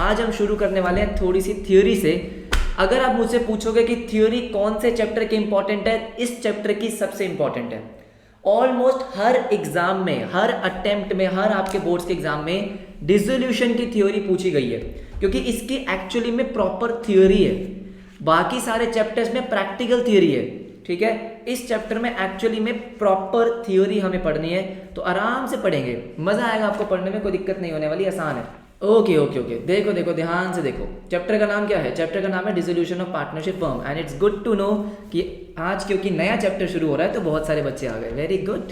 आज हम शुरू करने वाले हैं थोड़ी सी थ्योरी से। अगर आप मुझसे पूछोगे कि थ्योरी कौन से चैप्टर की इंपॉर्टेंट है, इस चैप्टर की सबसे इंपॉर्टेंट है। ऑलमोस्ट हर एग्जाम में, हर अटेम्प्ट में, हर आपके बोर्ड्स के एग्जाम में डिसोल्यूशन की थ्योरी पूछी गई है, क्योंकि इसकी एक्चुअली में प्रॉपर थ्योरी है। बाकी सारे चैप्टर्स में प्रैक्टिकल थ्योरी है, ठीक है। इस चैप्टर में एक्चुअली में प्रॉपर थ्योरी हमें पढ़नी है, तो आराम से पढ़ेंगे, मजा आएगा आपको पढ़ने में, कोई दिक्कत नहीं होने वाली, आसान है। ओके ओके ओके, देखो देखो ध्यान से देखो। चैप्टर का नाम क्या है? चैप्टर का नाम है dissolution of partnership firm. And it's good to know कि आज क्योंकि नया चैप्टर शुरू हो रहा है तो बहुत सारे बच्चे आ गए, वेरी गुड,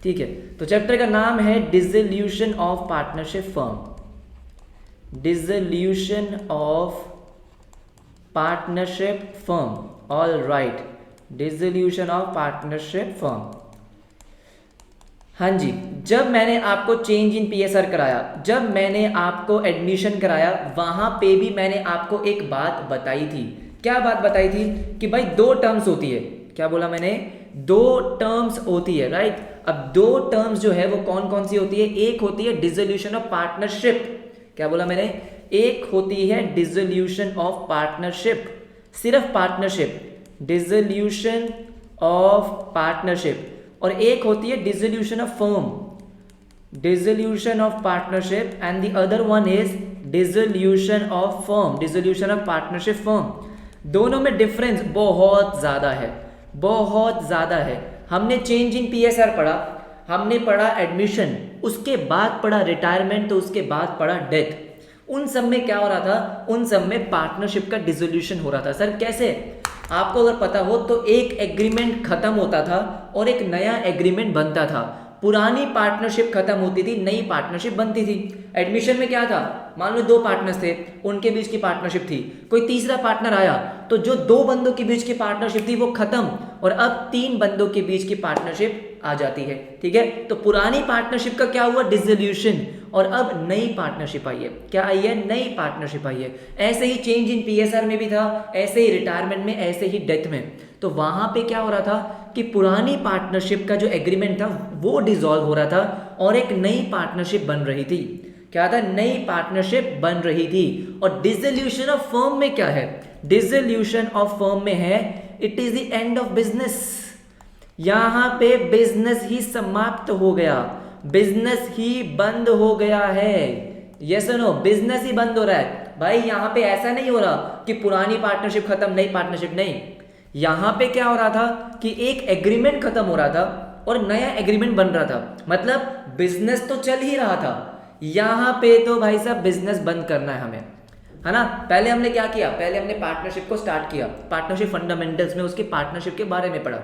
ठीक है। तो चैप्टर का नाम है dissolution of partnership firm, dissolution of partnership firm, all right, dissolution of partnership firm. हाँ जी, जब मैंने आपको चेंज इन पीएसआर कराया, जब मैंने आपको एडमिशन कराया, वहां पे भी मैंने आपको एक बात बताई थी। क्या बात बताई थी? कि भाई दो टर्म्स होती है। क्या बोला मैंने? दो टर्म्स होती है, राइट। अब दो टर्म्स जो है वो कौन कौन सी होती है? एक होती है डिसोल्यूशन ऑफ पार्टनरशिप। क्या बोला मैंने? एक होती है डिसोल्यूशन ऑफ पार्टनरशिप, सिर्फ पार्टनरशिप, डिसोल्यूशन ऑफ पार्टनरशिप। और एक होती है dissolution of firm, dissolution of partnership, and the other one is dissolution of firm, dissolution of partnership firm. दोनों में डिफरेंस बहुत ज्यादा है, बहुत ज्यादा है। हमने चेंज इन पीएसआर पढ़ा, हमने पढ़ा एडमिशन, उसके बाद पढ़ा रिटायरमेंट, तो उसके बाद पढ़ा डेथ। उन सब में क्या हो रहा था? उन सब में पार्टनरशिप का डिसोल्यूशन हो रहा था। सर कैसे? आपको अगर पता हो तो एक एग्रीमेंट खत्म होता था और एक नया एग्रीमेंट बनता था। पुरानी पार्टनरशिप खत्म होती थी, नई पार्टनरशिप बनती थी। एडमिशन में क्या था? मान लो दो पार्टनर्स थे, उनके बीच की पार्टनरशिप थी, कोई तीसरा पार्टनर आया तो जो दो बंदों के बीच की पार्टनरशिप थी वो खत्म, और अब तीन बंदों के बीच की पार्टनरशिप आ जाती है, ठीक है। तो पुरानी पार्टनरशिप का क्या हुआ? डिसोल्यूशन, और अब नई पार्टनरशिप आई है। क्या आई है? नई पार्टनरशिप आई है। ऐसे ही चेंज इन पीएसआर में भी था, ऐसे ही रिटायरमेंट में, ऐसे ही डेथ में। तो वहां पे क्या हो रहा था कि पुरानी पार्टनरशिप का जो एग्रीमेंट था वो डिसॉल्व हो रहा था और एक नई पार्टनरशिप बन रही थी। क्या था? नई पार्टनरशिप बन रही थी। और डिसोल्यूशन ऑफ फर्म में क्या है? डिसोल्यूशन ऑफ फर्म में है it is the end of business. यहां पे बिजनेस ही समाप्त हो गया, बिजनेस ही बंद हो गया है। यस और नो? बिजनेस ही बंद हो रहा है भाई। यहां पे ऐसा नहीं हो रहा कि पुरानी पार्टनरशिप खत्म, नई पार्टनरशिप नहीं। यहां पे क्या हो रहा था कि एक एग्रीमेंट खत्म हो रहा था और नया एग्रीमेंट बन रहा था। मतलब बिजनेस तो चल ही रहा था, यहां पे तो भाई साहब बिजनेस बंद करना है हमें, है ना। पहले हमने क्या किया? पहले हमने पार्टनरशिप को स्टार्ट किया, पार्टनरशिप फंडामेंटल्स में उसके पार्टनरशिप के बारे में पढ़ा।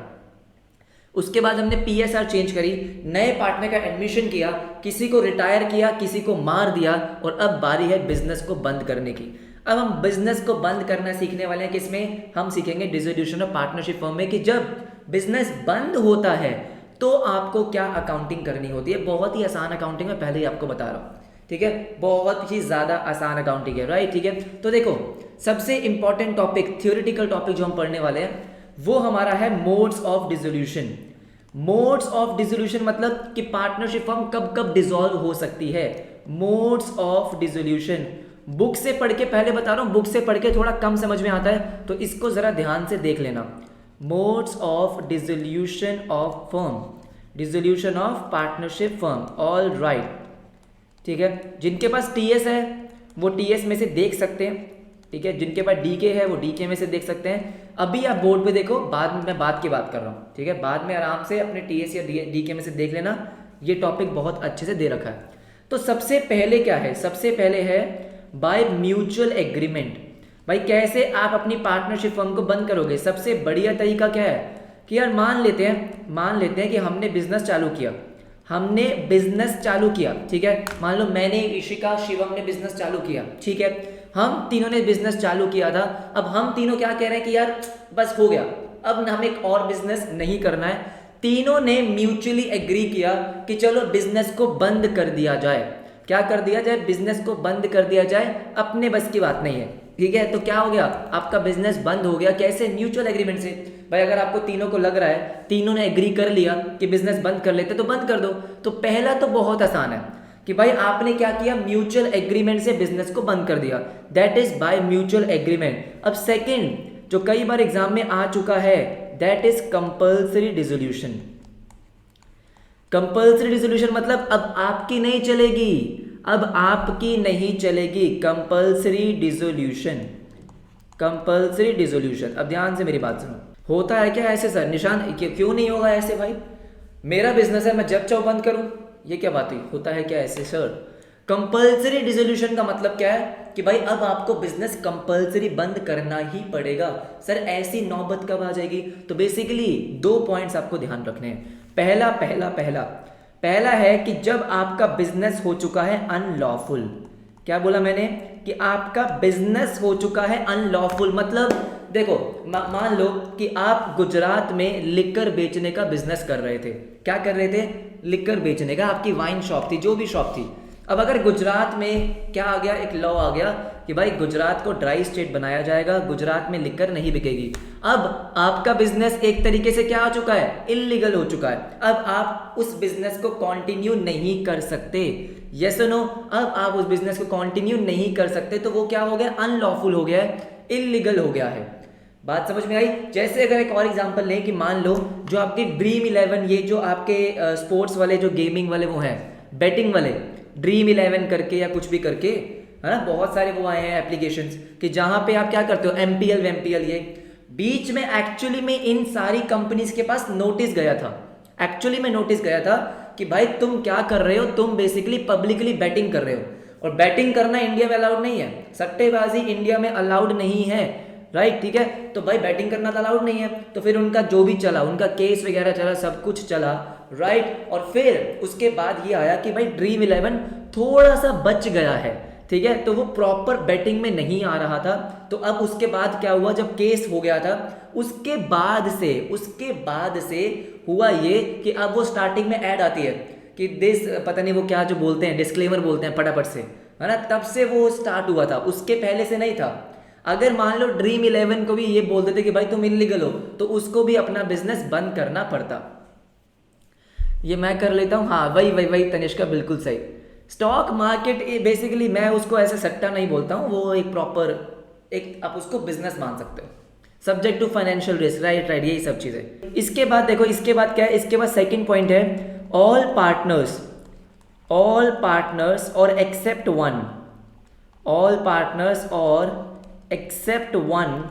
उसके बाद हमने पीएसआर चेंज करी, नए पार्टनर का एडमिशन किया, किसी को रिटायर किया, किसी को मार दिया, और अब बारी है बिजनेस को बंद करने की। अब हम बिजनेस को बंद करना सीखने वाले हैं। किसमें? हम सीखेंगे डिसोल्यूशन ऑफ पार्टनरशिप फर्म में, कि जब बिजनेस बंद होता है तो आपको क्या अकाउंटिंग करनी होती है। बहुत ही आसान अकाउंटिंग है, पहले ही आपको बता रहा हूँ, ठीक है। बहुत ही ज्यादा आसान अकाउंटिंग है, राइट, ठीक है। तो देखो, सबसे इंपॉर्टेंट टॉपिक, थ्योरेटिकल टॉपिक जो हम पढ़ने वाले हैं वो हमारा है modes of dissolution. Modes of dissolution मतलब कि पार्टनरशिप फर्म कब कब डिसॉल्व हो सकती है। मोड्स ऑफ डिसोल्यूशन बुक से पढ़ के, पहले बता रहा हूं, बुक से पढ़ के थोड़ा कम समझ में आता है, तो इसको जरा ध्यान से देख लेना। Modes of dissolution of firm, dissolution of partnership firm, all right, ठीक है। जिनके पास टीएस है वो टीएस में से देख सकते हैं, ठीक है। जिनके पास डीके है वो डीके में से देख सकते हैं। अभी आप बोर्ड पे देखो, बाद में मैं बात की बात कर रहा हूँ, ठीक है। बाद में आराम से अपने टीएस या डीके में से देख लेना, ये टॉपिक बहुत अच्छे से दे रखा है। तो सबसे पहले क्या है? सबसे पहले है बाय म्यूचुअल एग्रीमेंट। भाई कैसे आप अपनी पार्टनरशिप फर्म को बंद करोगे? सबसे बढ़िया तरीका क्या है कि यार मान लेते हैं कि हमने बिजनेस चालू किया, हमने बिजनेस चालू किया, ठीक है। मान लो मैंने, इशिका, शिवम ने बिजनेस चालू किया, ठीक है। हम तीनों ने बिजनेस चालू किया था। अब हम तीनों क्या कह रहे हैं कि यार बस हो गया, अब हमें एक और बिजनेस नहीं करना है। तीनों ने म्यूचुअली एग्री किया कि चलो बिजनेस को बंद कर दिया जाए। क्या कर दिया जाए? बिजनेस को बंद कर दिया जाए। अपने बस की बात नहीं है, ठीक है। तो क्या हो गया? आपका बिजनेस बंद हो गया। कैसे? म्यूचुअल एग्रीमेंट से। भाई अगर आपको तीनों को लग रहा है, तीनों ने एग्री कर लिया कि बिजनेस बंद कर लेते, तो बंद कर दो। तो पहला तो बहुत आसान है। कि भाई आपने क्या किया, म्यूचुअल एग्रीमेंट से बिजनेस को बंद कर दिया, that is by mutual agreement. अब सेकंड जो कई बार एग्जाम में आ चुका है, that is compulsory dissolution. Compulsory dissolution मतलब अब आपकी नहीं चलेगी, अब आपकी नहीं चलेगी, कंपल्सरी डिसोल्यूशन, कंपल्सरी डिसोल्यूशन। अब ध्यान से मेरी बात सुनो, होता है क्या ऐसे सर निशान, क्यों नहीं होगा ऐसे भाई, मेरा बिजनेस है मैं जब चाहो बंद करूं, ये क्या बात हुई, होता है क्या ऐसे सर। कंपल्सरी डिसोल्यूशन का मतलब क्या है कि भाई अब आपको बिजनेस कंपल्सरी बंद करना ही पड़ेगा। सर ऐसी नौबत कब आ जाएगी, तो बेसिकली 2 पॉइंट्स आपको ध्यान रखने हैं। पहला पहला पहला पहला है कि जब आपका बिजनेस हो चुका है अनलॉफुल। क्या बोला मैंने, कि आपका बिजनेस हो चुका है अनलॉफुल, मतलब देखो मान लो कि आप गुजरात में लिकर बेचने का बिजनेस कर रहे थे। क्या कर रहे थे, लिकर बेचने का, आपकी वाइन शॉप थी, जो भी शॉप थी। अब अगर गुजरात में क्या आ गया, एक लॉ आ गया कि भाई गुजरात को ड्राई स्टेट बनाया जाएगा, गुजरात में लिकर नहीं बिकेगी। अब आपका बिजनेस एक तरीके से क्या हो चुका है, इल्लीगल हो चुका है। अब आप उस बिजनेस को कंटिन्यू नहीं कर सकते, यस और नो। अब आप उस बिजनेस को कंटिन्यू नहीं कर सकते, तो वो क्या हो गया, अनलॉफुल हो गया है, इल्लीगल हो गया है। बात समझ में आई। जैसे अगर एक और एग्जांपल लें कि मान लो जो आपके ड्रीम 11, ये जो आपके स्पोर्ट्स वाले जो गेमिंग वाले वो हैं, बेटिंग वाले, ड्रीम 11 करके या कुछ भी करके, है ना, बहुत सारे वो आए हैं एप्लीकेशंस कि जहां पे आप क्या करते हो, एमपीएल वेमपीएल, ये बीच में एक्चुअली में इन सारी कंपनीज के पास नोटिस गया था, एक्चुअली में नोटिस गया था कि भाई तुम क्या कर रहे हो, तुम बेसिकली पब्लिकली बैटिंग कर रहे हो, और बैटिंग करना इंडिया में अलाउड नहीं है, सट्टेबाजी इंडिया में अलाउड नहीं है, राइट, ठीक है। तो भाई बैटिंग करना तो अलाउड नहीं है, तो फिर उनका जो भी चला, उनका केस वगैरह चला, सब कुछ चला, राइट। और फिर उसके बाद ये आया कि भाई ड्रीम 11 थोड़ा सा बच गया है, ठीक है, तो वो प्रॉपर बैटिंग में नहीं आ रहा था। तो अब उसके बाद क्या हुआ, जब केस हो गया था, उसके बाद से हुआ ये कि अब वो स्टार्टिंग में ऐड आती है कि दिस, पता नहीं वो क्या जो बोलते हैं, डिस्क्लेमर बोलते हैं फटाफट से, है ना, तब से वो स्टार्ट हुआ था, उसके पहले से नहीं था। अगर मान लो ड्रीम 11 को भी ये बोल देते कि भाई तुम इलीगल हो, तो उसको भी अपना बिजनेस बंद करना पड़ता। ये मैं कर लेता हूँ, हाँ वही तनिष्का बिल्कुल सही। स्टॉक मार्केट बेसिकली मैं उसको ऐसे सट्टा नहीं बोलता हूँ, वो एक प्रॉपर एक आप उसको बिजनेस मान सकते हो, subject to financial risk, right, यही सब चीजें। इसके बाद देखो, इसके बाद क्या है, इसके बाद सेकंड पॉइंट है ऑल पार्टनर्स और एक्सेप्ट वन, ऑल पार्टनर्स और एक्सेप्ट वन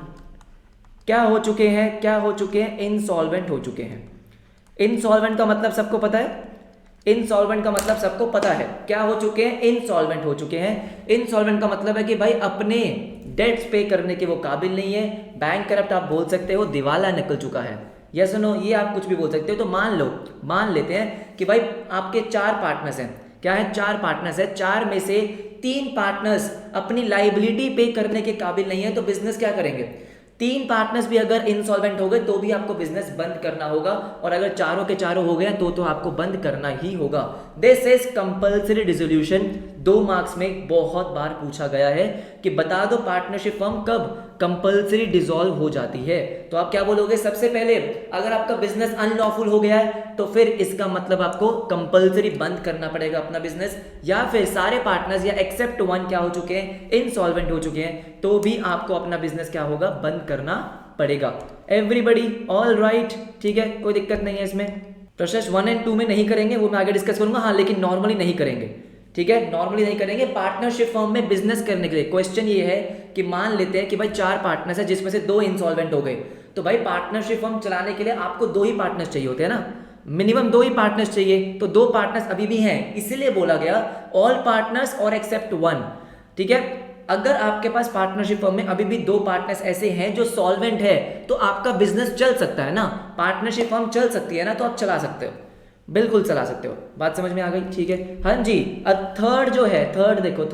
क्या हो चुके हैं, इंसॉल्वेंट हो चुके हैं। इंसॉल्वेंट का मतलब सबको पता है, इंसॉल्वेंट का मतलब सबको पता है, क्या हो चुके हैं, इंसॉल्वेंट हो चुके हैं। इंसॉल्वेंट का मतलब है कि भाई अपने डेट्स पे करने के वो काबिल नहीं है, बैंक करप्ट आप बोल सकते हो, दिवाला निकल चुका है, यस नो, ये आप कुछ भी बोल सकते हो। तो मान लेते हैं कि भाई आपके 4 पार्टनर्स हैं, क्या है, 4 पार्टनर्स है, 4 में से 3 पार्टनर्स अपनी लाइबिलिटी पे करने के काबिल नहीं है, तो बिजनेस क्या करेंगे, 3 पार्टनर्स भी अगर इंसॉल्वेंट हो गए तो भी आपको बिजनेस बंद करना होगा, और अगर चारों के चारों हो गए तो आपको बंद करना ही होगा। This is compulsory dissolution. 2 marks में बहुत बार पूछा गया है कि बता दो पार्टनरशिप फर्म कब कंपल्सरी डिसॉल्व हो जाती है, तो आप क्या बोलोगे, सबसे पहले अगर आपका बिजनेस अनलॉफुल हो गया है तो फिर इसका मतलब आपको कंपल्सरी बंद करना पड़ेगा अपना बिजनेस, या फिर सारे पार्टनर्स या एक्सेप्ट वन क्या हो चुके हैं, इंसॉल्वेंट हो चुके हैं, तो भी आपको अपना बिजनेस क्या होगा, बंद करना पड़ेगा। एवरीबडी ऑल राइट, ठीक है, कोई दिक्कत नहीं है इसमें। प्रोसेस 1 और 2 में नहीं करेंगे, वो मैं आगे डिस्कस करूंगा, हाँ, लेकिन नॉर्मली नहीं करेंगे, ठीक है, नॉर्मली नहीं करेंगे। पार्टनरशिप फर्म में बिजनेस करने के लिए क्वेश्चन ये है कि मान लेते हैं कि भाई 4 पार्टनर्स है जिसमें से 2 इंसॉल्वेंट हो गए, तो भाई पार्टनरशिप फर्म चलाने के लिए आपको 2 ही पार्टनर्स चाहिए होते हैं ना, मिनिमम 2 ही पार्टनर्स चाहिए, तो 2 पार्टनर्स अभी भी हैं, इसीलिए बोला गया ऑल पार्टनर्स और एक्सेप्ट वन, ठीक है। अगर आपके पास पार्टनरशिप फर्म में अभी भी 2 पार्टनर्स ऐसे हैं जो सॉल्वेंट है, तो आपका बिजनेस चल सकता है ना, पार्टनरशिप फर्म चल सकती है ना, तो आप चला सकते हो, बिल्कुल चला सकते हो। बात समझ में आ गई, ठीक है, हाँ जी। अब थर्ड जो है, थर्ड देखो,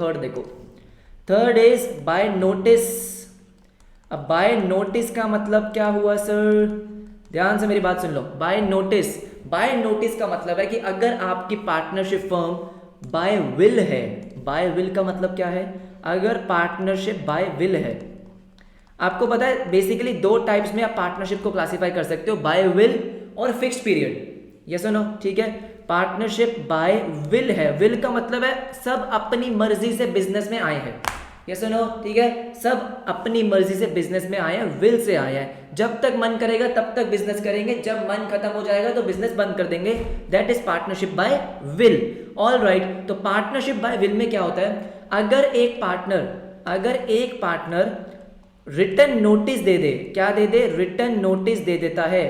थर्ड इज बाय नोटिस। अब बाय नोटिस का मतलब क्या हुआ सर, ध्यान से मेरी बात सुन लो। बाय नोटिस का मतलब है कि अगर आपकी पार्टनरशिप फर्म बाय विल है, बाय विल का मतलब क्या है, अगर पार्टनरशिप बाय विल है, आपको पता है बेसिकली 2 टाइप्स में आप पार्टनरशिप को क्लासिफाई कर सकते हो, बाय विल और फिक्स्ड पीरियड, यस और नो, ठीक है। पार्टनरशिप बाय विल है। विल का मतलब है सब अपनी मर्जी से बिजनेस में आए हैं, ये सुनो, ठीक है, सब अपनी मर्जी से बिजनेस में आए हैं, विल से आए हैं। जब तक मन करेगा तब तक बिजनेस करेंगे, जब मन खत्म हो जाएगा तो बिजनेस बंद कर देंगे। That is partnership by will. All right, तो पार्टनरशिप बाय विल में क्या होता है, अगर एक पार्टनर रिटर्न नोटिस दे दे, क्या दे दे, रिटर्न नोटिस दे देता है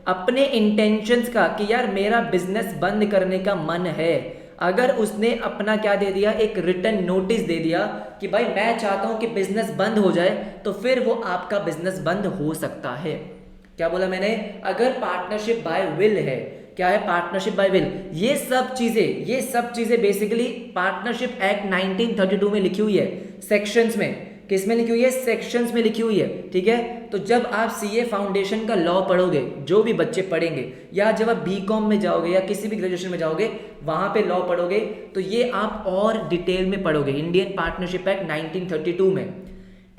अपने इंटेंशंस का कि यार मेरा बिजनेस बंद करने का मन है, अगर उसने अपना क्या दे दिया, एक रिटर्न नोटिस दे दिया कि भाई मैं चाहता हूं कि बिजनेस बंद हो जाए, तो फिर वो आपका बिजनेस बंद हो सकता है। क्या बोला मैंने, अगर पार्टनरशिप बाय विल है, क्या है पार्टनरशिप बाय विल, ये सब चीजें बेसिकली पार्टनरशिप एक्ट 1932 में लिखी हुई है, सेक्शंस में। किस में लिखी हुई है, सेक्शंस में लिखी हुई है, ठीक है। तो जब आप सीए फाउंडेशन का लॉ पढ़ोगे, जो भी बच्चे पढ़ेंगे, या जब आप बीकॉम में जाओगे या किसी भी ग्रेजुएशन में जाओगे वहां पे लॉ पढ़ोगे, तो ये आप और डिटेल में पढ़ोगे इंडियन पार्टनरशिप एक्ट 1932 में,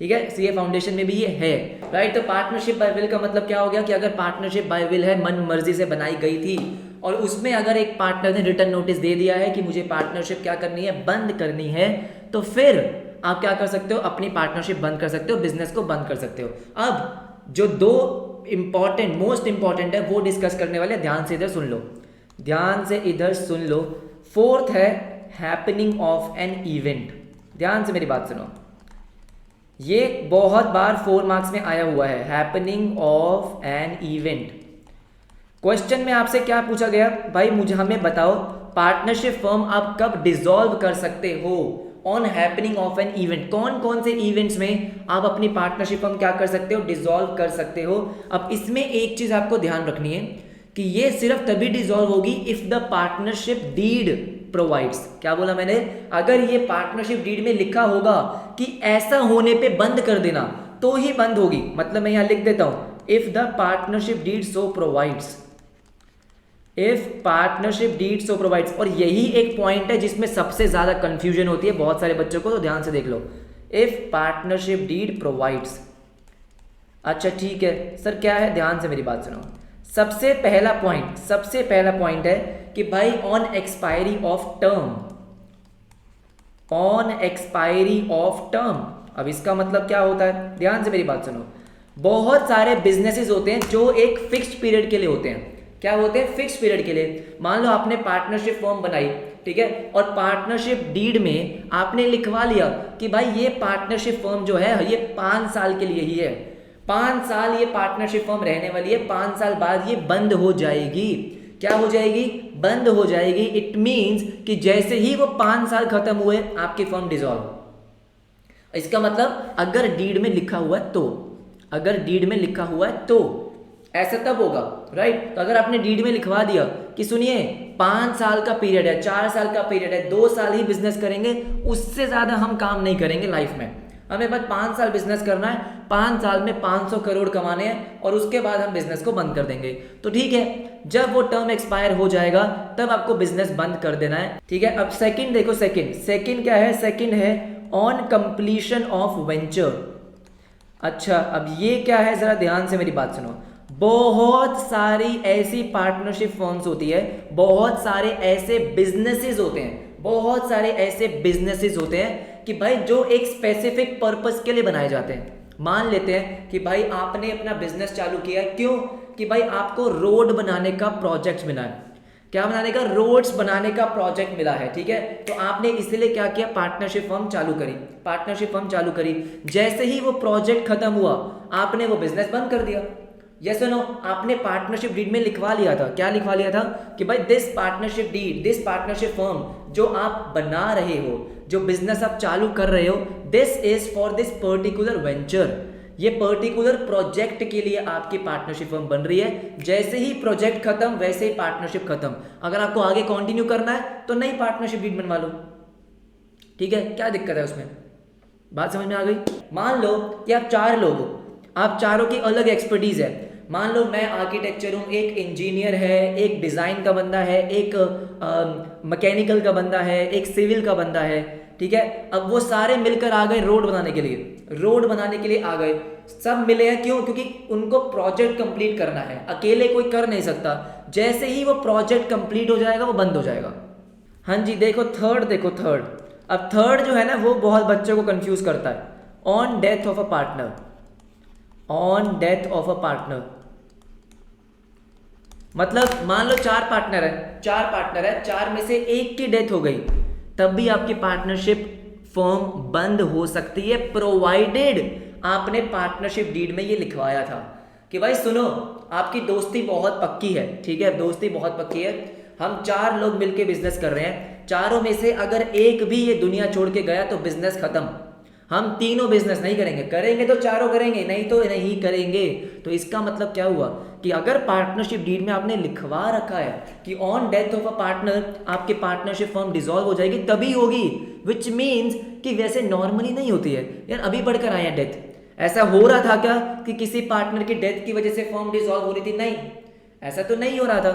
ठीक है। सीए फाउंडेशन में भी ये है, राइट। तो पार्टनरशिप बाय विल का मतलब क्या हो गया कि अगर पार्टनरशिप बाय विल है, मन मर्जी से बनाई गई थी, और उसमें अगर एक पार्टनर ने रिटर्न नोटिस दे दिया है कि मुझे पार्टनरशिप क्या करनी है, बंद करनी है, तो फिर आप क्या कर सकते हो, अपनी पार्टनरशिप बंद कर सकते हो, बिजनेस को बंद कर सकते हो। अब जो दो मोस्ट इंपॉर्टेंट है वो डिस्कस करने वाले, ध्यान से इधर सुन लो। फोर्थ है हैपनिंग ऑफ एन इवेंट। ध्यान से मेरी बात सुनो, ये बहुत बार 4 मार्क्स में आया हुआ है, happening of an event. Question में आपसे क्या पूछा गया, भाई मुझे हमें बताओ पार्टनरशिप फर्म आप कब डिसॉल्व कर सकते हो on happening of an event. कौन कौन से इवेंट्स में आप अपनी पार्टनरशिप फर्म क्या कर सकते हो, डिसॉल्व कर सकते हो। अब इसमें एक चीज आपको ध्यान रखनी है कि ये सिर्फ तभी डिसॉल्व होगी if the partnership deed provides. क्या बोला मैंने, अगर ये पार्टनरशिप डीड में लिखा होगा कि ऐसा होने पे बंद कर देना, तो ही बंद होगी। मतलब मैं यहां लिख देता हूं, if the partnership deed so provides, if partnership deed so provides. और यही एक पॉइंट है जिसमें सबसे ज्यादा कंफ्यूजन होती है बहुत सारे बच्चों को, तो ध्यान से देख लो, इफ पार्टनरशिप डीड प्रोवाइड्स। अच्छा ठीक है सर, क्या है, ध्यान से मेरी बात सुनो। सबसे पहला पॉइंट है कि भाई ऑन एक्सपायरी ऑफ टर्म, अब इसका मतलब क्या होता है, ध्यान से मेरी बात सुनो। बहुत सारे बिजनेसेस होते हैं जो एक फिक्स्ड पीरियड के लिए होते हैं। क्या होते हैं, फिक्स्ड पीरियड के लिए। मान लो आपने पार्टनरशिप फॉर्म बनाई, ठीक है, और पार्टनरशिप डीड में आपने लिखवा लिया कि भाई ये पार्टनरशिप फर्म जो है ये 5 साल के लिए ही है, 5 साल ये पार्टनरशिप फर्म रहने वाली है, 5 साल बाद ये बंद हो जाएगी। क्या हो जाएगी, बंद हो जाएगी। इट मीन्स कि जैसे ही वो 5 साल खत्म हुए आपकी फर्म डिसॉल्व। इसका मतलब अगर डीड में लिखा हुआ है तो ऐसा तब होगा, राइट। तो अगर आपने डीड में लिखवा दिया कि सुनिए 5 साल का पीरियड है, 4 साल का पीरियड है, 2 साल ही बिजनेस करेंगे, उससे ज्यादा हम काम नहीं करेंगे लाइफ में, हमें बस 5 साल बिजनेस करना है, 5 साल में 500 करोड़ कमाने हैं, और उसके बाद हम बिजनेस को बंद कर देंगे, तो ठीक है। जब वो टर्म एक्सपायर हो जाएगा तब आपको बिजनेस बंद कर देना है, ठीक है। अब सेकंड देखो, सेकंड क्या है, सेकंड है ऑन कंप्लीशन ऑफ वेंचर। अच्छा अब ये क्या है, जरा ध्यान से मेरी बात सुनो। बहुत सारी ऐसी पार्टनरशिप फर्म्स होती है, बहुत सारे ऐसे बिजनेसेस होते हैं कि भाई जो एक स्पेसिफिक पर्पस के लिए बनाए जाते हैं। मान लेते हैं कि भाई आपने अपना बिजनेस चालू किया, क्यों, कि भाई आपको रोड बनाने का प्रोजेक्ट मिला है। क्या बनाने का, रोड्स बनाने का प्रोजेक्ट मिला है, ठीक है। तो आपने इसलिए क्या किया, पार्टनरशिप फर्म चालू करी। जैसे ही वो प्रोजेक्ट खत्म हुआ आपने वो बिजनेस बंद कर दिया। यस नो, आपने पार्टनरशिप डीड में लिखवा लिया था, क्या लिखवा लिया था कि भाई दिस पार्टनरशिप फर्म जो आप बना रहे हो, जो बिजनेस आप चालू कर रहे हो, this is for this particular venture, ये पर्टिकुलर प्रोजेक्ट के लिए आपकी पार्टनरशिप फर्म बन रही है। जैसे ही प्रोजेक्ट खत्म वैसे ही पार्टनरशिप खत्म। अगर आपको आगे कंटिन्यू करना है तो नई पार्टनरशिप डीड बनवा लो, ठीक है, क्या दिक्कत है उसमें, बात समझ में आ गई। मान लो कि आप 4 लोग हो, आप चारों की अलग एक्सपर्टीज है। मान लो मैं आर्किटेक्चर हूँ, एक इंजीनियर है, एक डिज़ाइन का बंदा है, एक मैकेनिकल का बंदा है, एक सिविल का बंदा है, ठीक है। अब वो सारे मिलकर आ गए रोड बनाने के लिए, रोड बनाने के लिए आ गए, सब मिले हैं, क्यों? क्योंकि उनको प्रोजेक्ट कंप्लीट करना है, अकेले कोई कर नहीं सकता। जैसे ही वो प्रोजेक्ट कंप्लीट हो जाएगा वो बंद हो जाएगा। हाँ जी, देखो थर्ड। अब थर्ड जो है ना वो बहुत बच्चों को कंफ्यूज करता है। On death of a partner, on death of a partner मतलब मान लो चार पार्टनर है, चार में से एक की डेथ हो गई, तब भी आपकी पार्टनरशिप फर्म बंद हो सकती है, प्रोवाइडेड आपने पार्टनरशिप डीड में ये लिखवाया था कि भाई सुनो, आपकी दोस्ती बहुत पक्की है, ठीक है, दोस्ती बहुत पक्की है, हम चार लोग मिलके बिजनेस कर रहे हैं, चारों में से अगर एक भी ये दुनिया छोड़ के गया तो बिजनेस खत्म, हम तीनों बिजनेस नहीं करेंगे, करेंगे तो चारों करेंगे, नहीं तो नहीं करेंगे। तो इसका मतलब क्या हुआ कि अगर पार्टनरशिप डीड में आपने लिखवा रखा है कि on death of a partner आपके पार्टनरशिप फर्म डिसॉल्व हो जाएगी, तभी होगी, विच मीन्स कि वैसे नॉर्मली नहीं होती है यार, अभी बढ़कर आए हैं डेथ। ऐसा हो रहा था क्या कि किसी पार्टनर की डेथ की वजह से फर्म डिसॉल्व हो रही थी? नहीं, ऐसा तो नहीं हो रहा था।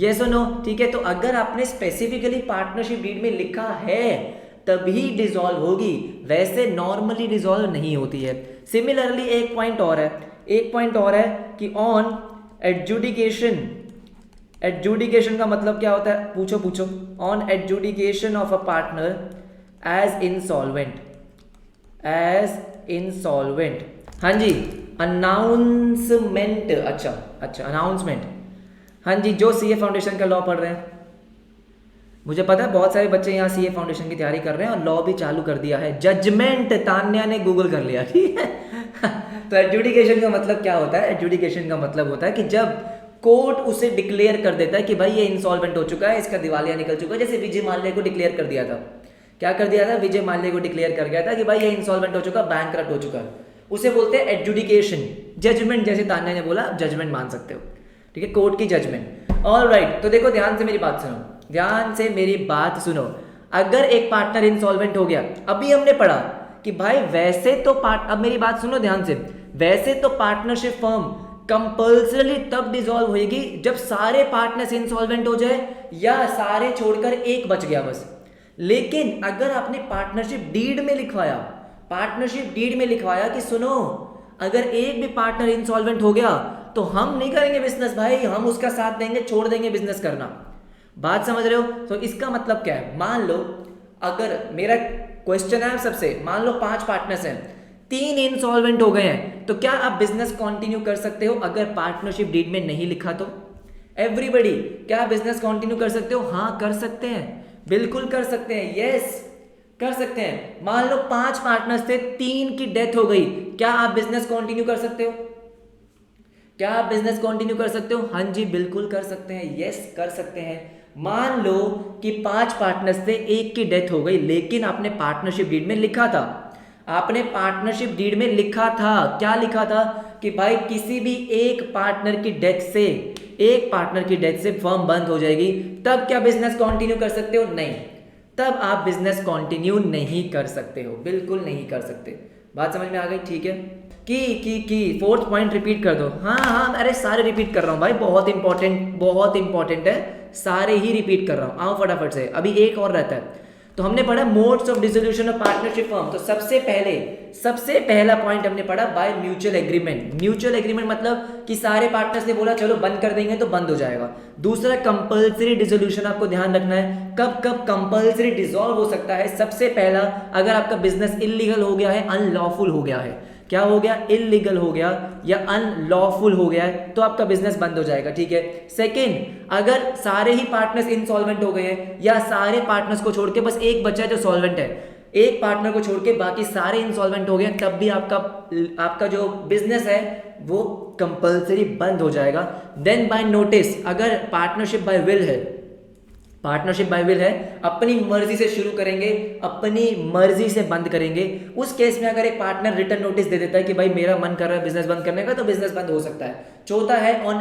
यस और नो, ठीक है। तो अगर आपने स्पेसिफिकली पार्टनरशिप डीड में लिखा है तभी डिसॉल्व होगी, वैसे नॉर्मली डिसॉल्व नहीं होती है। सिमिलरली एक पॉइंट और है कि ऑन एडजुडिकेशन, एडजुडिकेशन का मतलब क्या होता है? पूछो। On adjudication of a partner as insolvent, हाँ जी, अनाउंसमेंट, अच्छा अनाउंसमेंट, हाँ जी, जो सीए फाउंडेशन का लॉ पढ़ रहे हैं, मुझे पता है बहुत सारे बच्चे यहाँ सीए फाउंडेशन की तैयारी कर रहे हैं और लॉ भी चालू कर दिया है। जजमेंट तान्या ने गूगल कर लिया, ठीक है। तो एडजुडिकेशन का मतलब क्या होता है? एडजुडिकेशन का मतलब होता है कि जब कोर्ट उसे डिक्लेयर कर देता है कि भाई ये इंसॉल्वेंट हो चुका है, इसका दिवालिया निकल चुका है, जैसे विजय माल्या को डिक्लेयर कर दिया था। क्या कर दिया था? विजय माल्या को डिक्लेयर कर गया था कि भाई ये इंसॉल्वेंट हो चुका, बैंकरप्ट हो चुका है, उसे बोलते हैं एडजुडिकेशन। जजमेंट, जैसे तान्या ने बोला, जजमेंट मान सकते हो, ठीक है, कोर्ट की जजमेंट। ऑल राइट, तो देखो ध्यान से मेरी बात सुनो, अगर एक पार्टनर इंसॉल्वेंट हो गया, अभी हमने पढ़ा कि भाई वैसे तो अब मेरी बात सुनो ध्यान से, वैसे तो पार्टनरशिप फर्म कंपल्सरी तब डिसॉल्व होगी जब सारे पार्टनर्स इंसॉल्वेंट हो जाए या सारे छोड़कर एक बच गया बस। लेकिन अगर आपने पार्टनरशिप डीड में लिखवाया कि सुनो, अगर एक भी पार्टनर इंसॉल्वेंट हो गया तो हम नहीं करेंगे बिजनेस भाई, हम उसका साथ देंगे, छोड़ देंगे बिजनेस करना। बात समझ रहे हो? तो इसका मतलब क्या है? मान लो, अगर मेरा क्वेश्चन है सबसे, मान लो 5 पार्टनर्स हैं, 3 इंसॉल्वेंट हो गए हैं, तो क्या आप बिजनेस कंटिन्यू कर सकते हो अगर पार्टनरशिप डीड में नहीं लिखा तो? एवरीबडी, क्या बिजनेस कंटिन्यू कर सकते हो? हाँ कर सकते हैं, बिल्कुल कर सकते हैं, यस कर सकते हैं। मान लो 5 पार्टनर्स थे, 3 की डेथ हो गई, क्या आप बिजनेस कंटिन्यू कर सकते हो? क्या आप बिजनेस कंटिन्यू कर सकते हो? हाँ जी, बिल्कुल कर सकते हैं, यस कर सकते हैं। मान लो कि 5 पार्टनर्स थे, 1 की डेथ हो गई, लेकिन आपने पार्टनरशिप डीड में लिखा था, क्या लिखा था कि भाई किसी भी एक पार्टनर की डेथ से फर्म बंद हो जाएगी, तब क्या बिजनेस कंटिन्यू कर सकते हो? नहीं, तब आप बिजनेस कंटिन्यू नहीं कर सकते हो, बिल्कुल नहीं कर सकते। बात समझ में आ गई? ठीक है। की 4th पॉइंट रिपीट कर दो। हाँ, अरे सारे रिपीट कर रहा हूँ भाई, बहुत इंपॉर्टेंट है, सारे ही रिपीट कर रहा हूँ, आओ फटाफट से, अभी एक और रहता है। तो हमने पढ़ा modes of dissolution of partnership firm, तो सबसे पहला पॉइंट हमने पढ़ा बाय म्यूचुअल एग्रीमेंट मतलब कि सारे पार्टनर्स ने बोला चलो बंद कर देंगे तो बंद हो जाएगा। दूसरा कंपल्सरी डिसोल्यूशन, आपको ध्यान रखना है कब कंपल्सरी डिसॉल्व हो सकता है। सबसे पहला, अगर आपका बिजनेस इलीगल हो गया है, अनलॉफुल हो गया है, क्या हो गया? इलीगल हो गया या अनलॉफुल हो गया है, तो आपका बिजनेस बंद हो जाएगा, ठीक है। सेकंड, अगर सारे ही पार्टनर्स इंसॉल्वेंट हो गए हैं या सारे पार्टनर्स को छोड़ के बस एक बचा है जो सॉल्वेंट है, एक पार्टनर को छोड़ के बाकी सारे इंसॉल्वेंट हो गए, तब भी आपका जो बिजनेस है वो कंपल्सरी बंद हो जाएगा। देन बाय नोटिस, अगर पार्टनरशिप बाय विल है, अपनी मर्जी से शुरू करेंगे, अपनी मर्जी से बंद करेंगे, उस केस में अगर एक पार्टनर रिटर्न नोटिस दे देता है कि भाई मेरा मन कर रहा है बिजनेस बंद करने का, तो बिजनेस बंद हो सकता है। चौथा है on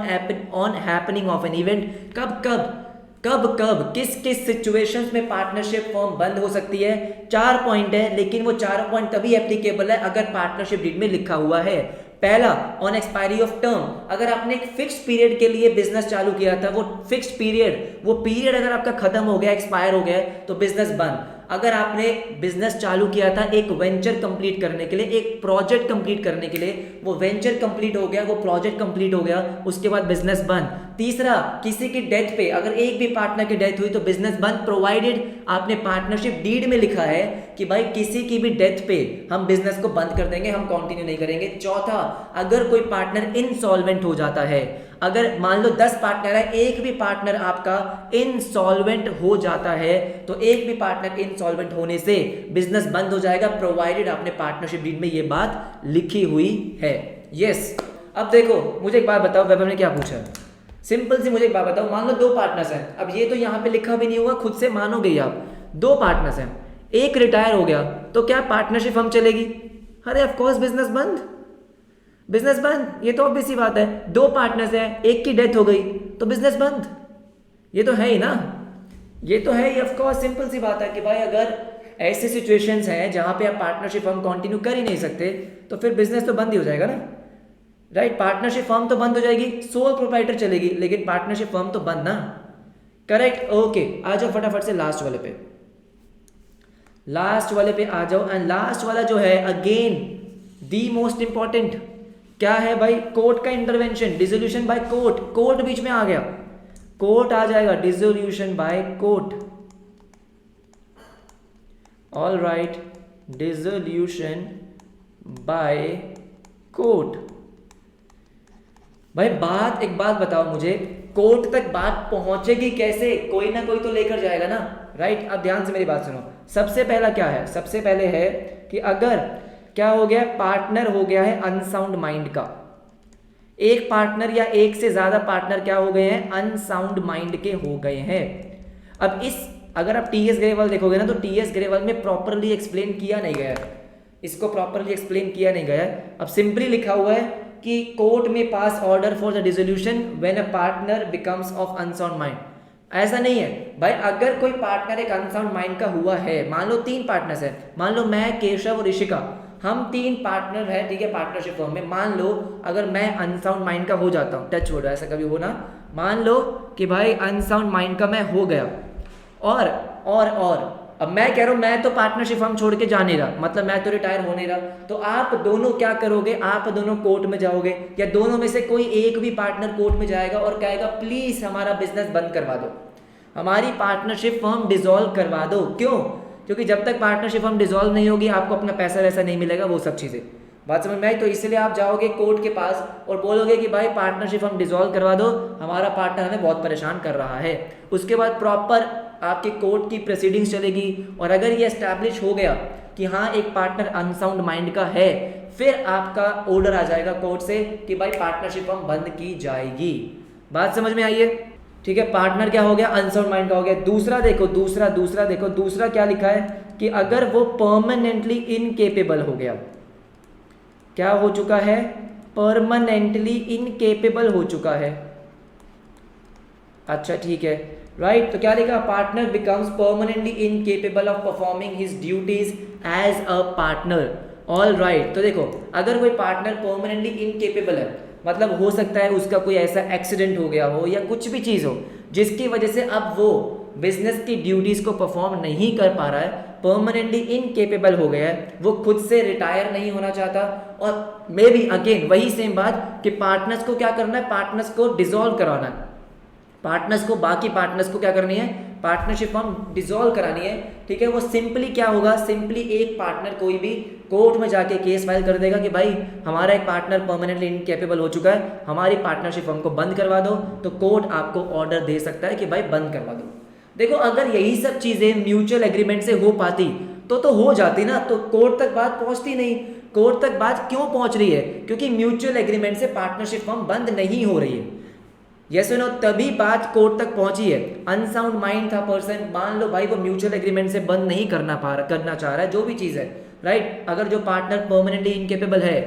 happening of an event, कब किस सिचुएशंस में पार्टनरशिप फॉर्म बंद हो सकती है। 4 पॉइंट है, लेकिन वो 4 पॉइंट तभी एप्लीकेबल है अगर पार्टनरशिप डीड में लिखा हुआ है। पहला, ऑन एक्सपायरी ऑफ टर्म, अगर आपने एक फिक्स्ड पीरियड के लिए बिजनेस चालू किया था, वो फिक्स्ड पीरियड, वो पीरियड अगर आपका खत्म हो गया, एक्सपायर हो गया है, तो बिजनेस बंद। अगर आपने बिजनेस चालू किया था एक वेंचर कंप्लीट करने के लिए, एक प्रोजेक्ट कंप्लीट करने के लिए, वो वेंचर कंप्लीट हो गया, वो प्रोजेक्ट कंप्लीट हो गया, उसके बाद बिजनेस बंद। तीसरा, किसी की डेथ पे, अगर एक भी पार्टनर की डेथ हुई तो बिजनेस बंद, प्रोवाइडेड आपने पार्टनरशिप डीड में लिखा है कि भाई किसी की भी डेथ पे हम बिजनेस को बंद कर देंगे, हम कंटिन्यू नहीं करेंगे। चौथा, अगर कोई पार्टनर इनसॉल्वेंट हो जाता है, अगर मान लो 10 पार्टनर है, एक भी पार्टनर आपका इनसॉल्वेंट हो जाता है, तो एक भी पार्टनर इनसॉल्वेंट होने से बिजनेस बंद हो जाएगा, प्रोवाइडेड आपने पार्टनरशिप डीड में ये बात लिखी हुई है। यस। अब देखो, मुझे एक बात बताओ, वैभव ने क्या पूछा है, सिंपल सी मुझे एक बात बताओ, मान लो 2 पार्टनर्स हैं, अब ये तो यहाँ पे लिखा भी नहीं होगा, खुद से मानोगे आप, 2 पार्टनर्स हैं, एक रिटायर हो गया, तो क्या पार्टनरशिप हम चलेगी? अरे ऑफ कोर्स बिजनेस बंद, बिजनेस बंद, ये तो ऑब्वियस सी बात है। 2 पार्टनर्स हैं, एक की डेथ हो गई तो बिजनेस बंद, ये तो है ही ना, ये तो है ही, ऑफ कोर्स सिंपल सी बात है कि भाई अगर ऐसे सिचुएशंस हैं जहां पे आप पार्टनरशिप फर्म कंटिन्यू कर ही नहीं सकते, तो फिर बिजनेस तो बंद ही हो जाएगा ना, राइट। पार्टनरशिप फर्म तो बंद हो जाएगी, सोल प्रोप्राइटर चलेगी, लेकिन पार्टनरशिप फर्म तो बंद ना, करेक्ट। ओके, आ जाओ फटाफट से लास्ट वाले पे, लास्ट वाले पे आ जाओ। एंड लास्ट वाला जो है, अगेन दी मोस्ट इंपॉर्टेंट, क्या है भाई? कोर्ट का intervention, dissolution by court, court बीच में आ गया, कोर्ट आ जाएगा, dissolution by court, all right, dissolution by court. भाई बात, एक बात बताओ मुझे, कोर्ट तक बात पहुंचेगी कैसे? कोई ना कोई तो लेकर जाएगा ना, राइट। अब ध्यान से मेरी बात सुनो, सबसे पहला क्या है? सबसे पहले है कि अगर क्या हो गया, पार्टनर हो गया है अनसाउंड माइंड का, एक पार्टनर या एक से ज्यादा पार्टनर क्या हो गए हैं? अनसाउंड माइंड के हो गए हैं। अब इस, अगर आप टीएस ग्रेवाल देखोगे ना, तो टीएस ग्रेवाल में प्रॉपरली एक्सप्लेन किया नहीं गया है, इसको प्रॉपरली एक्सप्लेन किया नहीं गया है। अब सिंपली लिखा हुआ है कि कोर्ट में pass order for the dissolution when a partner becomes of unsound mind. ऐसा नहीं है भाई, अगर कोई पार्टनर एक अनसाउंड माइंड का हुआ है, मान लो 3 पार्टनर्स हैं, मान लो मैं, केशव और ऋषिका, हम 3 पार्टनर हैं, ठीक है, पार्टनरशिप फर्म में। मान लो अगर मैं अनसाउंड माइंड का हो जाता हूँ, टच वुड ऐसा कभी हो ना, मान लो कि भाई अनसाउंड माइंड का मैं हो गया, और अब मैं कह रहा हूँ मैं तो पार्टनरशिप फर्म छोड़ के जा नहीं रहा, मतलब मैं तो रिटायर हो नहीं रहा, तो आप दोनों क्या करोगे? आप दोनों कोर्ट में जाओगे, या दोनों में से कोई एक भी पार्टनर कोर्ट में जाएगा और कहेगा प्लीज हमारा बिजनेस बंद करवा दो, हमारी पार्टनरशिप फर्म डिसॉल्व करवा दो। क्यों? क्योंकि जब तक पार्टनरशिप फर्म डिसॉल्व नहीं होगी, आपको अपना पैसा वैसा नहीं मिलेगा, वो सब चीज़ें, बात समझ में आई? तो इसलिए आप जाओगे कोर्ट के पास और बोलोगे कि भाई पार्टनरशिप हम डिसॉल्व करवा दो, हमारा पार्टनर हमें बहुत परेशान कर रहा है। उसके बाद प्रॉपर आपके कोर्ट की प्रोसीडिंग्स चलेगी, और अगर ये एस्टैब्लिश हो गया कि हाँ एक पार्टनर अनसाउंड माइंड का है, फिर आपका ऑर्डर आ जाएगा कोर्ट से कि भाई पार्टनरशिप फर्म बंद की जाएगी। बात समझ में आई है? ठीक है, पार्टनर क्या हो गया? अनसाउंड माइंड का हो गया। दूसरा देखो, दूसरा देखो, दूसरा क्या लिखा है कि अगर वो परमानेंटली इनकेपेबल हो गया, क्या हो चुका है? परमानेंटली इनकेपेबल हो चुका है। अच्छा ठीक है, राइट। तो क्या लिखा? Partner becomes permanently incapable of performing his duties as a partner. All right. तो देखो, अगर कोई पार्टनर परमानेंटली इनकेपेबल है, मतलब हो सकता है उसका कोई ऐसा एक्सीडेंट हो गया हो या कुछ भी चीज़ हो जिसकी वजह से अब वो बिजनेस की ड्यूटीज़ को परफॉर्म नहीं कर पा रहा है, परमानेंटली इनकेपेबल हो गया है, वो खुद से रिटायर नहीं होना चाहता, और मे बी अगेन वही सेम बात कि पार्टनर्स को क्या करना है? पार्टनर्स को डिसॉल्व कराना है, पार्टनर्स को, बाकी पार्टनर्स को क्या करनी है? पार्टनरशिप फर्म डिसॉल्व करानी है। ठीक है, वो सिंपली क्या होगा? सिंपली एक पार्टनर कोई भी कोर्ट में जाके केस फाइल कर देगा कि भाई हमारा एक पार्टनर परमानेंटली इनकेपेबल हो चुका है, हमारी पार्टनरशिप फर्म को बंद करवा दो, तो कोर्ट आपको ऑर्डर दे सकता है कि भाई बंद करवा दो। देखो, अगर यही सब चीज़ें म्यूचुअल एग्रीमेंट से हो पाती तो हो जाती ना, तो कोर्ट तक बात पहुंचती नहीं। कोर्ट तक बात क्यों पहुंच रही है? क्योंकि म्यूचुअल एग्रीमेंट से पार्टनरशिप फर्म बंद नहीं हो रही है। यस नो, तभी बात कोर्ट तक पहुंची है। अनसाउंड माइंड था पर्सन, मान लो भाई वो म्यूचुअल एग्रीमेंट से बंद नहीं करना चाह रहा है, जो भी चीज़ है, राइट। अगर जो पार्टनर परमानेंटली इनकेपेबल है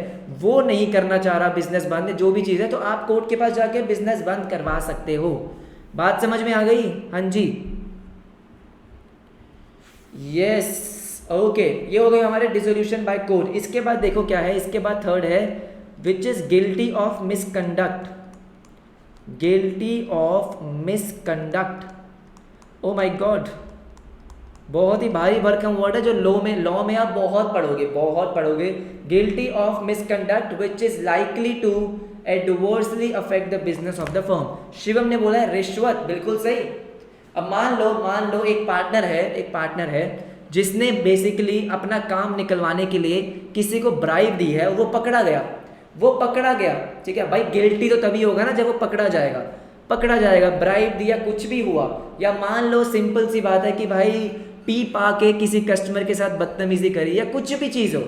वो नहीं करना चाह रहा बिजनेस बंद, जो भी चीज़ है, तो आप कोर्ट के पास जाके बिजनेस बंद करवा सकते हो। बात समझ में आ गई? हाँ जी, यस, ओके। ये हो गए हमारे डिसोल्यूशन बाय कोर्ट। इसके बाद देखो क्या है, इसके बाद थर्ड है which is guilty of misconduct, guilty of misconduct. Oh my God, बहुत ही भारी भरकम वर्ड है जो लॉ में आप बहुत पढ़ोगे। Guilty of misconduct which is likely to adversely affect the business of the firm. Shivam ने बोला है रिश्वत, बिल्कुल सही। अब मान लो एक पार्टनर है जिसने बेसिकली अपना काम निकलवाने के लिए किसी को ब्राइब दी है, वो पकड़ा गया, ठीक है भाई। गिल्टी तो तभी होगा ना जब वो पकड़ा जाएगा, ब्राइब दिया, कुछ भी हुआ। या मान लो सिंपल सी बात है कि भाई पी पा के किसी कस्टमर के साथ बदतमीजी करी, या कुछ भी चीज़ हो,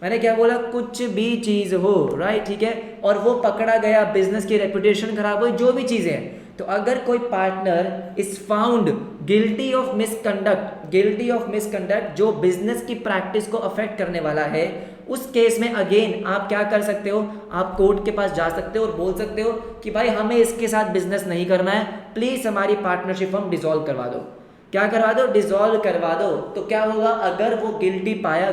मैंने क्या बोला, कुछ भी चीज़ हो, राइट, ठीक है, और वो पकड़ा गया, बिजनेस की रेपुटेशन खराब हुई, जो भी चीज़ें हैं। तो अगर कोई partner is found guilty of misconduct जो बिजनेस की प्रैक्टिस को अफेक्ट करने वाला है, उस केस में अगेन आप क्या कर सकते हो, आप कोर्ट के पास जा सकते हो और बोल सकते हो कि भाई हमें इसके साथ बिजनेस नहीं करना है, प्लीज हमारी पार्टनरशिप हम डिसॉल्व करवा दो। क्या करवा दो? डिसॉल्व करवा दो। तो क्या होगा, अगर वो गिल्टी पाया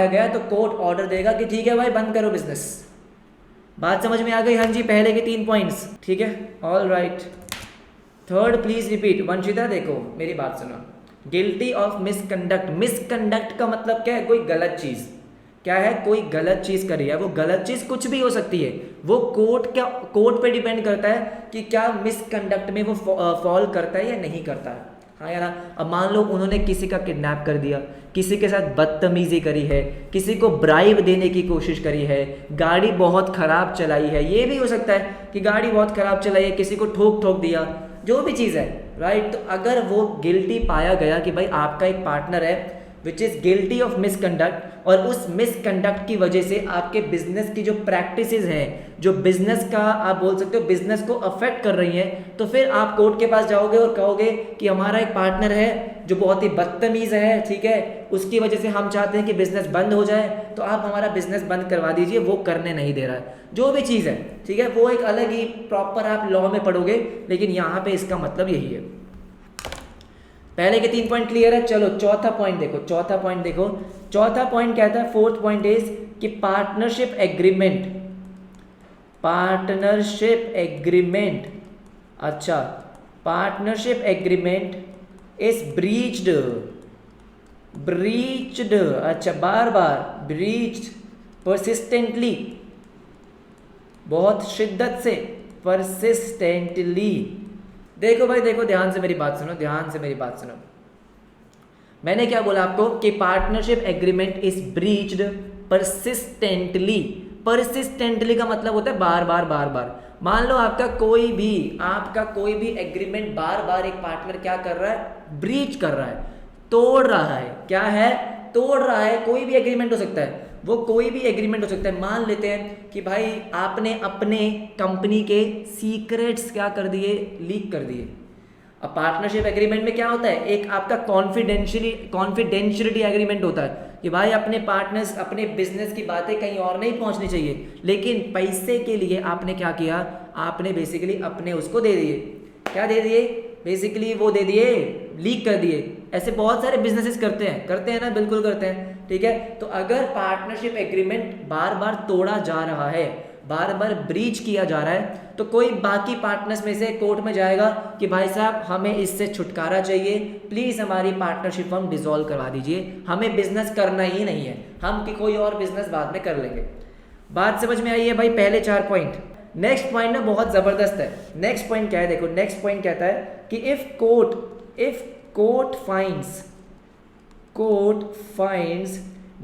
गया तो कोर्ट ऑर्डर देगा कि ठीक है भाई बंद करो बिजनेस। बात समझ में आ गई? हाँ जी, पहले के 3 पॉइंट्स, ठीक है, all right. Third please repeat. Vanshita देखो मेरी बात सुनो, गिल्टी ऑफ मिसकंडक्ट का मतलब क्या है? कोई गलत चीज। क्या है? कोई गलत चीज करी है। वो गलत चीज कुछ भी हो सकती है, वो कोर्ट पे डिपेंड करता है कि क्या मिसकंडक्ट में वो फॉल करता है या नहीं करता है। हाँ या ना? अब मान लो उन्होंने किसी का किडनैप कर दिया, किसी के साथ बदतमीजी करी है, किसी को ब्राइब देने की कोशिश करी है, गाड़ी बहुत खराब चलाई है, ये भी हो सकता है कि गाड़ी बहुत खराब चलाई है, किसी को ठोक दिया, जो भी चीज़ है, राइट। तो अगर वो गिल्टी पाया गया कि भाई आपका एक पार्टनर है which is guilty of misconduct, और उस मिसकंडक्ट की वजह से आपके बिजनेस की जो प्रैक्टिसेस हैं, जो बिजनेस का आप बोल सकते हो बिजनेस को अफेक्ट कर रही हैं, तो फिर आप कोर्ट के पास जाओगे और कहोगे कि हमारा एक पार्टनर है जो बहुत ही बदतमीज़ है, ठीक है, उसकी वजह से हम चाहते हैं कि बिजनेस बंद हो जाए, तो आप हमारा बिजनेस बंद करवा दीजिए, वो करने नहीं दे रहा है, जो भी चीज़ है, ठीक है, वो एक अलग ही प्रॉपर आप लॉ में पढ़ोगे, लेकिन यहाँ पे इसका मतलब यही है। पहले के 3 पॉइंट क्लियर है। चलो चौथा पॉइंट देखो। चौथा पॉइंट क्या था? फोर्थ पॉइंट इज कि पार्टनरशिप एग्रीमेंट, अच्छा, पार्टनरशिप एग्रीमेंट इज ब्रीच्ड, अच्छा, बार ब्रीच्ड, परसिस्टेंटली, बहुत शिद्दत से, परसिस्टेंटली। देखो भाई देखो, ध्यान से मेरी बात सुनो। मैंने क्या बोला आपको कि partnership agreement is breached persistently का मतलब होता है बार बार। मान लो आपका कोई भी एग्रीमेंट बार एक पार्टनर क्या कर रहा है? ब्रीच कर रहा है, तोड़ रहा है। क्या है? तोड़ रहा है। कोई भी एग्रीमेंट हो सकता है, वो कोई भी एग्रीमेंट हो सकता है। मान लेते हैं कि भाई आपने अपने कंपनी के सीक्रेट्स क्या कर दिए? लीक कर दिए। अब पार्टनरशिप एग्रीमेंट में क्या होता है? एक आपका कॉन्फिडेंशियलिटी एग्रीमेंट होता है कि भाई अपने पार्टनर्स, अपने बिजनेस की बातें कहीं और नहीं पहुंचनी चाहिए, लेकिन पैसे के लिए आपने क्या किया? आपने बेसिकली अपने उसको दे दिए। क्या दे दिए? बेसिकली वो दे दिए, लीक कर दिए। ऐसे बहुत सारे बिजनेसेस करते हैं ना, बिल्कुल करते हैं, ठीक है। तो अगर पार्टनरशिप एग्रीमेंट बार तोड़ा जा रहा है, बार ब्रीच किया जा रहा है, तो कोई बाकी पार्टनर्स में से कोर्ट में जाएगा कि भाई साहब हमें इससे छुटकारा चाहिए, प्लीज हमारी पार्टनरशिप हम डिसॉल्व करवा दीजिए, हमें बिजनेस करना ही नहीं है, हम कि कोई और बिजनेस बाद में कर लेंगे। बात समझ में आई है भाई? पहले 4 पॉइंट। नेक्स्ट पॉइंट ना बहुत जबरदस्त है। नेक्स्ट पॉइंट क्या है? देखो नेक्स्ट पॉइंट कहता है कि if court finds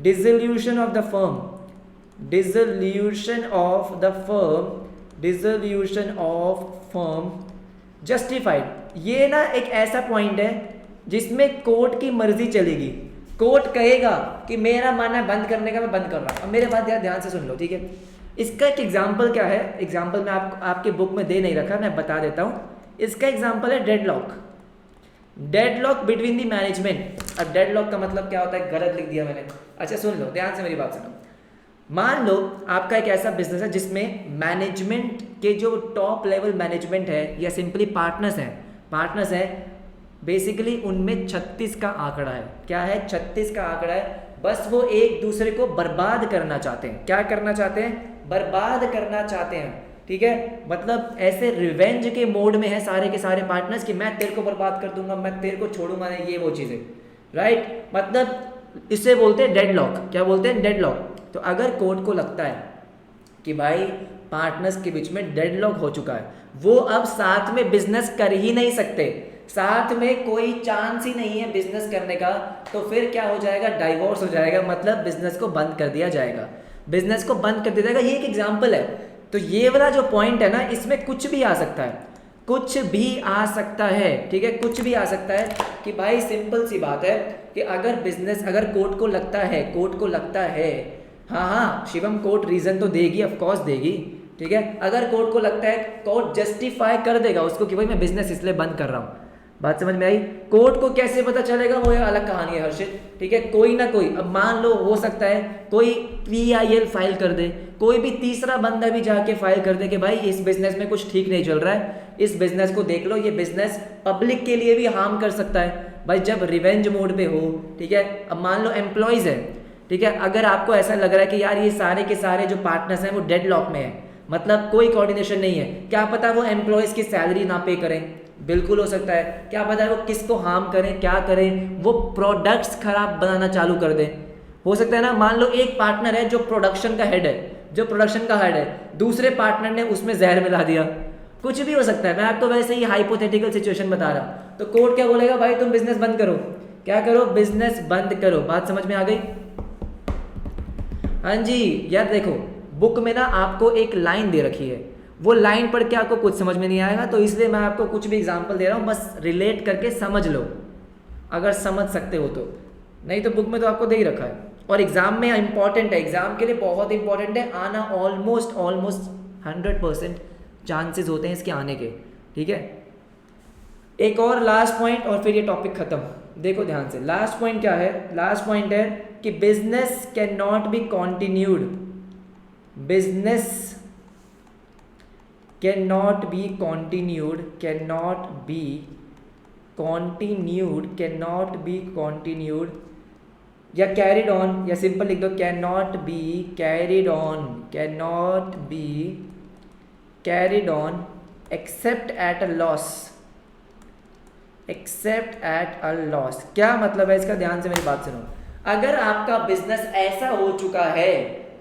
dissolution of the firm justified। ये ना एक ऐसा पॉइंट है जिसमें कोर्ट की मर्जी चलेगी। कोर्ट कहेगा कि मेरा मन है बंद करने का, मैं बंद कर रहा हूँ। अब मेरे बात ध्यान से सुन लो, ठीक है। इसका एक एग्जाम्पल क्या है? एग्जाम्पल मैं आपके बुक में दे नहीं रखा, मैं बता देता हूँ। इसका एग्जाम्पल है डेडलॉक बिटवीन द मैनेजमेंट। अब डेडलॉक का मतलब क्या होता है? गलत लिख दिया मैंने। अच्छा सुन लो, ध्यान से मेरी बात सुनो। मान लो आपका एक ऐसा बिजनेस है जिसमें मैनेजमेंट के जो टॉप लेवल मैनेजमेंट है या सिंपली पार्टनर्स हैं, बेसिकली उनमें 36 का आंकड़ा है। क्या है? 36 का आंकड़ा है। बस वो एक दूसरे को बर्बाद करना चाहते हैं। क्या करना चाहते हैं? बर्बाद करना चाहते हैं, ठीक है। मतलब ऐसे रिवेंज के मोड में है सारे के सारे पार्टनर्स कि मैं तेरे को बर्बाद कर दूंगा, मैं तेरे को छोड़ूंगा नहीं, ये वो चीज़ें, राइट। मतलब इसे बोलते हैं डेडलॉक। क्या बोलते हैं? डेडलॉक। तो अगर कोर्ट को लगता है कि भाई पार्टनर्स के बीच में डेडलॉक हो चुका है, वो अब साथ में बिजनेस कर ही नहीं सकते, साथ में कोई चांस ही नहीं है बिजनेस करने का, तो फिर क्या हो जाएगा? डाइवोर्स हो जाएगा। मतलब बिजनेस को बंद कर दिया जाएगा, बिजनेस को बंद कर दिया जाएगा। ये एक एग्जाम्पल है। तो ये वाला जो पॉइंट है ना, इसमें कुछ भी आ सकता है, कुछ भी आ सकता है, ठीक है, कुछ भी आ सकता है कि भाई सिंपल सी बात है कि अगर बिजनेस, अगर कोर्ट को लगता है, कोर्ट को लगता है, हाँ शिवम कोर्ट रीजन तो देगी, ऑफ कोर्स देगी, ठीक है। अगर कोर्ट को लगता है, कोर्ट जस्टिफाई कर देगा उसको कि भाई मैं बिजनेस इसलिए बंद कर रहा हूँ। बात समझ में आई? कोर्ट को कैसे पता चलेगा, वो अलग कहानी है हर्षित, ठीक है। कोई ना कोई, अब मान लो हो सकता है कोई PIL फाइल कर दे, कोई भी तीसरा बंदा भी जाके फाइल कर दे कि भाई इस बिजनेस में कुछ ठीक नहीं चल रहा है, इस बिजनेस को देख लो, ये बिजनेस पब्लिक के लिए भी हार्म कर सकता है। भाई जब रिवेंज मोड पे हो, ठीक है। अब मान लो एम्प्लॉयज है, ठीक है, अगर आपको ऐसा लग रहा है कि यार ये सारे के सारे जो पार्टनर्स हैं वो डेडलॉक में है, मतलब कोई कोऑर्डिनेशन नहीं है, क्या पता वो एम्प्लॉयज की सैलरी ना पे करें, बिल्कुल हो सकता है। क्या पता है वो किसको हार्म करें, क्या करें, वो प्रोडक्ट्स खराब बनाना चालू कर दें, हो सकता है ना। मान लो एक पार्टनर है जो प्रोडक्शन का हेड है, जो प्रोडक्शन का हेड है, दूसरे पार्टनर ने उसमें जहर मिला दिया, कुछ भी हो सकता है। मैं आपको वैसे ही हाइपोथेटिकल सिचुएशन बता रहा हूँ। तो कोर्ट क्या बोलेगा? भाई तुम बिजनेस बंद करो, क्या करो? बिजनेस बंद करो। बात समझ में आ गई? हाँ जी। यार देखो, बुक में ना आपको एक लाइन दे रखी है, वो लाइन पढ़ के आपको कुछ समझ में नहीं आएगा, तो इसलिए मैं आपको कुछ भी एग्जांपल दे रहा हूँ, बस रिलेट करके समझ लो अगर समझ सकते हो तो, नहीं तो बुक में तो आपको दे ही रखा है। और एग्जाम में इंपॉर्टेंट है, एग्जाम के लिए बहुत इंपॉर्टेंट है, आना ऑलमोस्ट 100% चांसेस होते हैं इसके आने के, ठीक है। एक और लास्ट पॉइंट और फिर ये टॉपिक खत्म। देखो ध्यान से, लास्ट पॉइंट क्या है? लास्ट पॉइंट है कि business can not be continued, business can not be continued, can not be continued, can not be continued या कैरिड ऑन, या सिंपल लिख दो can not be carried on, can not be carried on accept at a loss, accept at a loss. क्या मतलब है इसका? ध्यान से मेरी बात सुनो। अगर आपका बिजनेस ऐसा हो चुका है,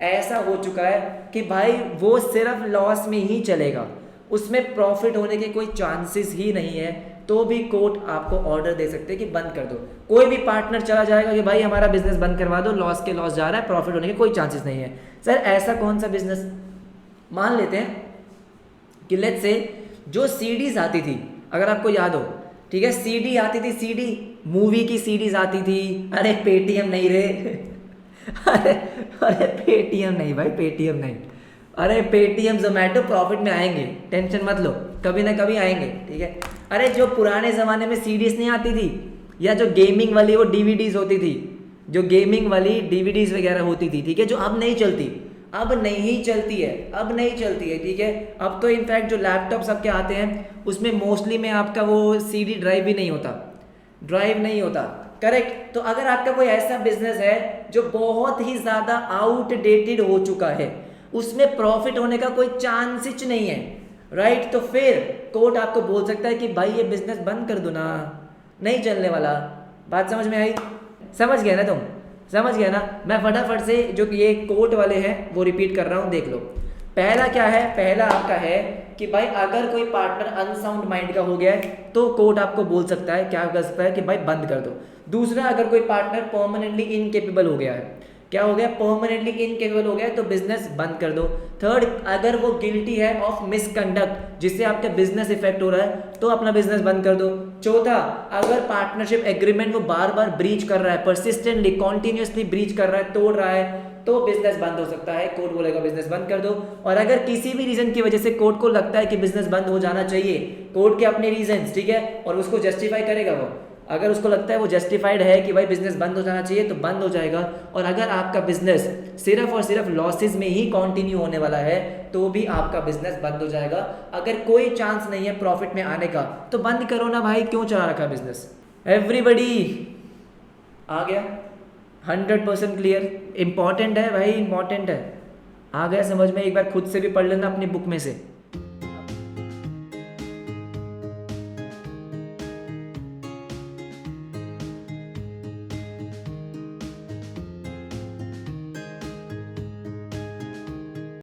ऐसा हो चुका है कि भाई वो सिर्फ लॉस में ही चलेगा, उसमें प्रॉफिट होने के कोई चांसेस ही नहीं है, तो भी कोर्ट आपको ऑर्डर दे सकते हैं कि बंद कर दो। कोई भी पार्टनर चला जाएगा कि भाई हमारा बिजनेस बंद करवा दो, लॉस के लॉस जा रहा है, प्रॉफिट होने के कोई चांसेस नहीं है। सर ऐसा कौन सा बिजनेस? मान लेते हैं कि लेट्स से जो सीडीज आती थी, अगर आपको याद हो, ठीक है, सीडी आती थी, सीडी मूवी की सीडीज आती थी। अरे पेटीएम नहीं रे अरे पेटीएम नहीं भाई, पेटीएम नहीं, अरे पेटीएम जोमेटो प्रॉफिट में आएंगे, टेंशन मत लो, कभी ना कभी आएंगे, ठीक है। अरे जो पुराने ज़माने में सीडीज नहीं आती थी, या जो गेमिंग वाली वो डीवीडीज होती थी, जो गेमिंग वाली डीवीडीज वगैरह होती थी, ठीक है, जो अब नहीं चलती, अब नहीं चलती है, अब नहीं चलती है, ठीक है। अब तो इनफैक्ट जो लैपटॉप सबके आते हैं उसमें मोस्टली में आपका वो सीडी ड्राइव भी नहीं होता, ड्राइव नहीं होता, करेक्ट। तो अगर आपका कोई ऐसा बिजनेस है जो बहुत ही ज़्यादा आउटडेटेड हो चुका है, उसमें प्रॉफिट होने का कोई चांस नहीं है, राइट, तो फिर कोर्ट आपको बोल सकता है कि भाई ये बिजनेस बंद कर दो ना, नहीं चलने वाला। बात समझ में आई? समझ गया ना तुम? समझ गया ना? मैं फटाफट से जो ये कोर्ट वाले हैं वो रिपीट कर रहा हूँ, देख लो। पहला क्या है? पहला आपका है कि भाई अगर कोई पार्टनर अनसाउंड माइंड का हो गया है तो कोर्ट आपको बोल सकता है, क्या कर सकता है कि भाई बंद कर दो। दूसरा, अगर कोई पार्टनर परमानेंटली इनकेपेबल हो गया है, क्या हो गया? परमानेंटली इनकेपेबल हो गया है, तो बिजनेस बंद कर दो। थर्ड, अगर वो गिल्टी है ऑफ मिसकंडक्ट, जिससे आपका बिजनेस इफेक्ट हो रहा है, तो अपना बिजनेस बंद कर दो। चौथा, अगर पार्टनरशिप एग्रीमेंट वो बार बार ब्रीच कर रहा है, परसिस्टेंटली कॉन्टिन्यूसली ब्रीच कर रहा है, तोड़ रहा है, तो बिजनेस बंद हो सकता है, कोर्ट बोलेगा बिजनेस बंद कर दो। और अगर किसी भी रीजन की वजह से कोर्ट को लगता है कि बिजनेस बंद हो जाना चाहिए, कोर्ट के अपने रीजंस, ठीक है, और उसको जस्टिफाई करेगा वो, अगर उसको लगता है वो जस्टिफाइड है कि भाई बिजनेस बंद हो जाना चाहिए, तो बंद हो जाएगा। और अगर आपका बिजनेस सिर्फ और सिर्फ लॉसेस में ही कंटिन्यू होने वाला है, तो भी आपका बिजनेस बंद हो जाएगा। अगर कोई चांस नहीं है प्रॉफिट में आने का, तो बंद करो ना भाई, क्यों चला रखा बिजनेस? एवरीबडी आ गया? 100% क्लियर। इंपॉर्टेंट है भाई, इंपॉर्टेंट है। आ गया समझ में, एक बार खुद से भी पढ़ लेना अपनी बुक में से।